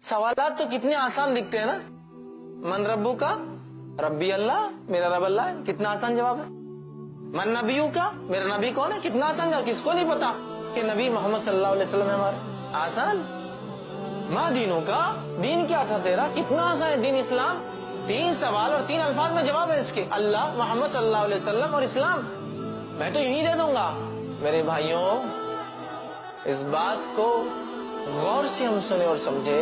सवालात तो कितने आसान दिखते हैं ना। मन रब्बू का, रब्बी अल्लाह, मेरा रब अल्लाह है, कितना आसान जवाब है। मन नबीयू का, मेरा नबी कौन है, कितना आसान जवाब। किसको नहीं पता कि नबी मोहम्मद सल्लल्लाहु अलैहि वसल्लम है हमारे। आसान। माँ दीनों का, दीन क्या था तेरा, कितना आसान है दीन इस्लाम। 3 सवाल और 3 अल्फाज में जवाब है इसके, अल्लाह, मोहम्मद सल्लल्लाहु अलैहि वसल्लम और इस्लाम। मैं तो यही दे दूंगा। मेरे भाइयों, इस बात को गौर से हम सुने और समझे।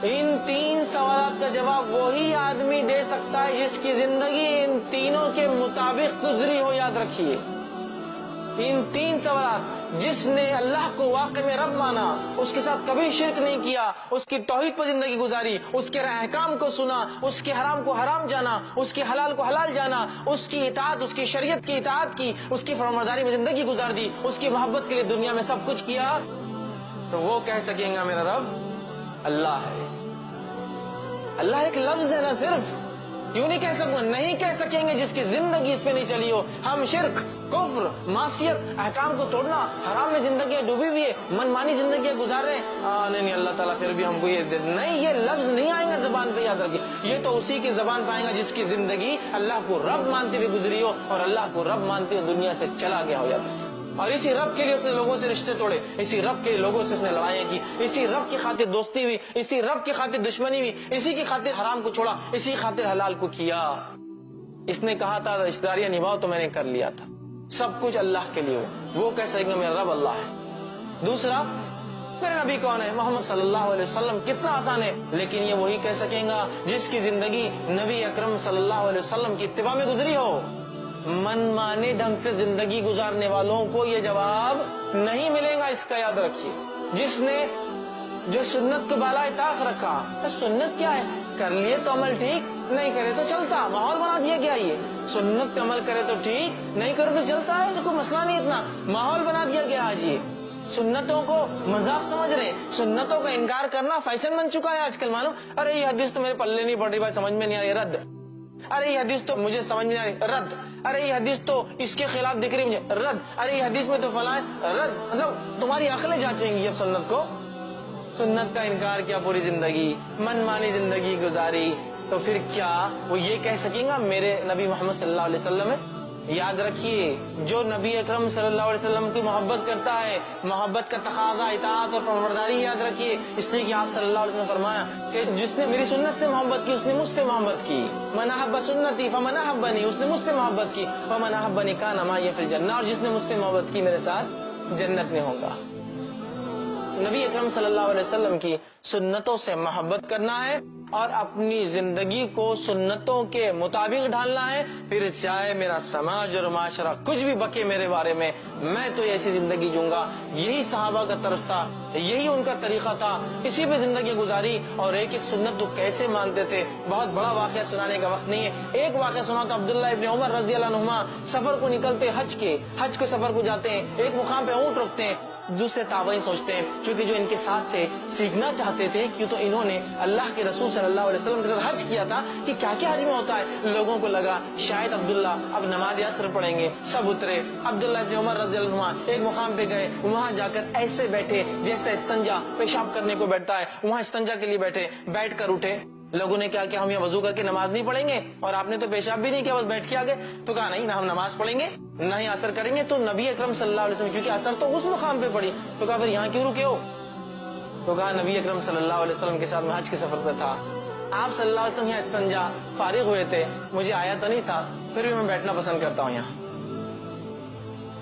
इन 3 सवालों का जवाब वही आदमी दे सकता है जिसकी जिंदगी इन तीनों के मुताबिक गुजरी हो। याद रखिए, इन 3 सवाल, जिसने अल्लाह को वाकई में रब माना, उसके साथ कभी शिर्क नहीं किया, उसकी तौहीद पर जिंदगी गुजारी, उसके अहकाम को सुना, उसके हराम को हराम जाना, उसके हलाल को हलाल जाना, उसकी इताअत, उसकी शरीयत की इताअत की, उसकी फरमाबरदारी में जिंदगी गुजार दी, उसकी मोहब्बत के लिए दुनिया में सब कुछ किया, तो वो कह सकेगा मेरा रब अल्लाह है। अल्लाह एक लफ्ज है ना सिर्फ। क्यों नहीं कह सकूंगा, नहीं कह सकेंगे जिसकी जिंदगी इस पे नहीं चली हो। हम शिर्क, कुफ्र, मासियत, अहकाम को तोड़ना, हराम में जिंदगी डूबी हुई है, मनमानी जिंदगी गुजार रहे हैं। नहीं अल्लाह ताला फिर भी हमको ये दे, नहीं, ये लफ्ज नहीं आएगा जबान पे। याद रखिए, ये तो उसी की जबान पाएगा जिसकी जिंदगी अल्लाह को रब मानते हुए गुजरी हो और अल्लाह को रब मानते हुए दुनिया से चला गया हो। याद रखिए, और इसी रब के लिए उसने लोगों से रिश्ते तोड़े, इसी रब के लिए लोगों से उसने लड़ाइयाँ की, इसी रब की खातिर दोस्ती हुई, इसी रब की खातिर दुश्मनी हुई, इसी की खातिर हराम को छोड़ा, इसी खातिर हलाल को किया। इसने कहा था रिश्तेदारियां निभाओ, तो मैंने कर लिया था। सब कुछ अल्लाह के लिए हो। वो कह सकेंगे मेरा रब अल्लाह है। दूसरा, मेरे नबी कौन है, मोहम्मद सल्लल्लाहु अलैहि वसल्लम, कितना आसान है। लेकिन ये वही कह सकेगा जिसकी जिंदगी नबी अकरम सल्लल्लाहु अलैहि वसल्लम की इत्तिबा में गुजरी हो। मनमाने ढंग से जिंदगी गुजारने वालों को ये जवाब नहीं मिलेगा, इसका याद रखिए। जिसने जो सुन्नत को बाला ताक रखा, तो सुन्नत क्या है, कर लिए तो अमल ठीक, नहीं करे तो चलता, माहौल बना दिया गया। ये सुन्नत पे अमल करे तो ठीक, नहीं करे तो चलता है, इसको मसला नहीं, इतना माहौल बना दिया गया। आज ये सुन्नतों को मजाक समझ रहे, सुन्नतों का इनकार करना फैशन बन चुका है आजकल। मालूम, अरे ये हदीस तो मेरे पल्ले नहीं पड़ रही भाई, समझ में नहीं आ रही, रद्द। अरे ये हदीस तो मुझे समझ में नहीं आ रही, रद्द। अरे ये हदीस तो इसके खिलाफ दिख रही मुझे, रद्द। अरे ये हदीस में तो फला है, रद्द। मतलब तुम्हारी अकलें जांचेंगी अब सुन्नत को। सुन्नत का इनकार किया, पूरी जिंदगी मनमानी जिंदगी गुजारी, तो फिर क्या वो ये कह सकेगा मेरे नबी मोहम्मद सल्लल्लाहु अलैहि वसल्लम है। याद रखिए, जो नबी अकरम सल्लल्लाहु अलैहि वसल्लम की मोहब्बत करता है, मोहब्बत का तकाजा इताअत और फरमाबरदारी। याद रखिए, इसलिए कि आप सल्लल्लाहु अलैहि वसल्लम ने फरमाया कि जिसने मेरी सुन्नत से मोहब्बत की उसने मुझसे मोहब्बत की। मन अहब्ब सुन्नती फमन अहब्बनी, उसने मुझसे मोहब्बत की, फमन अहब्बनी कान माई फिल जन्नह, और जिसने मुझसे मोहब्बत की मेरे साथ जन्नत में होगा। नबी अकरम सल्लल्लाहु अलैहि वसल्लम की सुन्नतों से मोहब्बत करना है और अपनी जिंदगी को सुन्नतों के मुताबिक ढालना है। फिर चाहे मेरा समाज और माशरा कुछ भी बके मेरे बारे में, मैं तो ऐसी जिंदगी जीऊंगा। यही सहाबा का तर्ज था, यही उनका तरीका था, इसी पे जिंदगी गुजारी। और एक एक सुन्नत तो कैसे मानते थे, बहुत बड़ा वाकया सुनाने का वक्त नहीं है। एक वाकया सुना था, अब्दुल्ला इब्न उमर रज़ी अल्लाह अन्हुमा सफर को निकलते, हज के सफर को जाते हैं, एक मुकाम पे ऊंट रोकते हैं। दूसरे ताबईन सोचते हैं, क्योंकि जो इनके साथ थे सीखना चाहते थे, क्यों तो इन्होंने अल्लाह के रसूल सल्लल्लाहु अलैहि वसल्लम के साथ हज किया था कि क्या क्या हज में होता है। लोगों को लगा शायद अब्दुल्ला अब नमाज असर पढ़ेंगे, सब उतरे। अब्दुल्ला इब्न उमर रज़ी अल्लाहु अन्हुमा एक मुकाम पे गए, वहाँ जाकर ऐसे बैठे जैसे इस्तंजा पेशाब करने को बैठता है, वहाँ इस्तंजा के लिए बैठे, बैठ कर उठे। लोगों ने क्या किया, हम यहाँ वजू करके नमाज नहीं पढ़ेंगे, और आपने तो पेशाब भी नहीं किया, बस बैठ के आ गए। तो कहा नहीं ना, हम नमाज पढ़ेंगे ना ही असर करेंगे। तो नबी अकरम सल्लल्लाहु अलैहि वसल्लम, क्योंकि असर तो उस मुकाम पे पड़ी, तो कहा फिर यहाँ क्यों रुके हो। तो कहा नबी अकरम सल्लल्लाहु अलैहि वसल्लम के साथ मैं हज के सफर पे था, आप सल्लल्लाहु अलैहि वसल्लम यहाँ इस्तंजा फारिग हुए थे, मुझे आया तो नहीं था, फिर भी मैं बैठना पसंद करता हूँ यहाँ।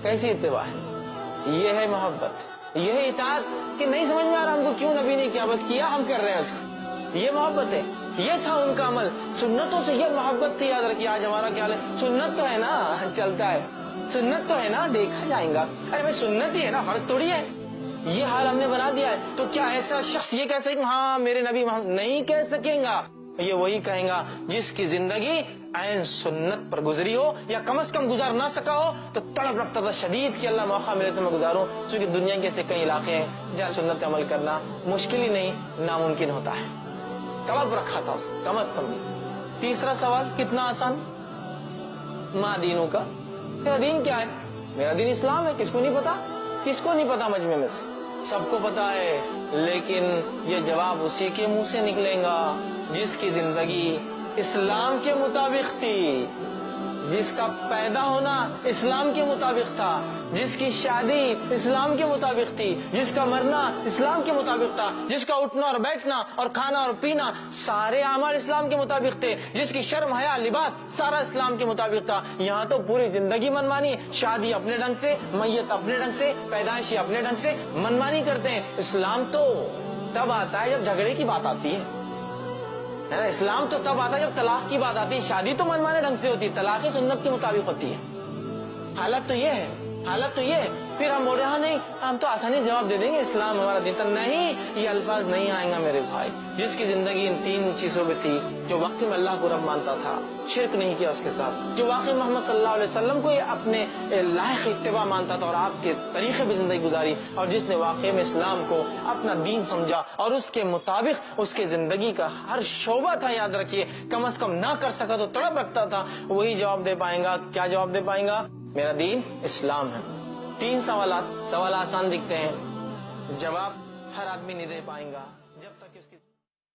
कैसी इत्तिबा है, ये है मोहब्बत, ये है इताअत। कि नहीं समझ में आ रहा हमको क्यों नबी ने किया, बस किया, हम कर रहे हैं उसको, ये मोहब्बत है। ये था उनका अमल, सुन्नतों से ये मोहब्बत थी। याद रखिए, आज हमारा क्या है, सुन्नत तो है ना, चलता है, सुन्नत तो है ना, देखा जाएगा, अरे भाई सुन्नत ही है ना, फर्ज थोड़ी है। ये हाल हमने बना दिया है। तो क्या ऐसा शख्स ये कह सकेगा हाँ मेरे नबी नहीं कह सकेगा। ये वही कहेगा जिसकी जिंदगी ऐन सुन्नत पर गुजरी हो, या कम से कम गुजार ना सका हो तो तड़प रखता था शदीद कि अल्लाह मौका मिले तो मैं गुजारूं। क्योंकि दुनिया के ऐसे कई इलाके हैं जहाँ सुन्नत अमल करना मुश्किल ही नहीं, नामुमकिन होता है। तड़प रखा था उसने कम से कम भी। तीसरा सवाल कितना आसान, माँ दीनों का, तेरा दीन क्या है, मेरा दीन इस्लाम है। किसको नहीं पता, किसको नहीं पता मजमे में से। سب کو پتا ہے، لیکن یہ جواب اسی کے منہ سے نکلے گا جس کی زندگی اسلام کے مطابق تھی، جس کا پیدا ہونا اسلام کے مطابق تھا، جس کی شادی اسلام کے مطابق تھی، جس کا مرنا اسلام کے مطابق تھا، جس کا اٹھنا اور بیٹھنا اور کھانا اور پینا سارے اعمال اسلام کے مطابق تھے، جس کی شرم حیا لباس سارا اسلام کے مطابق تھا۔ یہاں تو پوری زندگی منمانی، شادی اپنے ڈھنگ سے، میت اپنے ڈھنگ سے، پیدائشی اپنے ڈھنگ سے منمانی کرتے ہیں۔ اسلام تو تب آتا ہے جب جھگڑے کی بات آتی ہے، اسلام تو تب آتا ہے جب طلاق کی بات آتی ہے۔ شادی تو منمانے ڈھنگ سے ہوتی ہے، طلاق سنت کے مطابق ہوتی ہے۔ حالت تو یہ ہے، حالت تو یہ ہے۔ پھر ہم بول رہے ہیں نہیں ہم تو آسانی سے جواب دے دیں گے اسلام ہمارا دین تھا، نہیں، یہ الفاظ نہیں آئیں گا میرے بھائی۔ جس کی زندگی ان تین چیزوں پہ تھی، جو واقعی میں اللہ کو رب مانتا تھا، شرک نہیں کیا اس کے ساتھ، جو واقعی محمد صلی اللہ علیہ وسلم کو یہ اپنے لائق اتباع مانتا تھا اور آپ کے طریقے پہ زندگی گزاری، اور جس نے واقعی میں اسلام کو اپنا دین سمجھا اور اس کے مطابق اس کے زندگی کا ہر شعبہ تھا، یاد رکھیے، کم از کم نہ کر سکا تو تڑپ رکھتا تھا، وہی جواب دے پائے گا۔ کیا جواب دے پائے گا؟ میرا دین اسلام ہے۔ تین سوال آسان دکھتے ہیں، جواب ہر آدمی نہیں دے پائے گا جب تک اس کی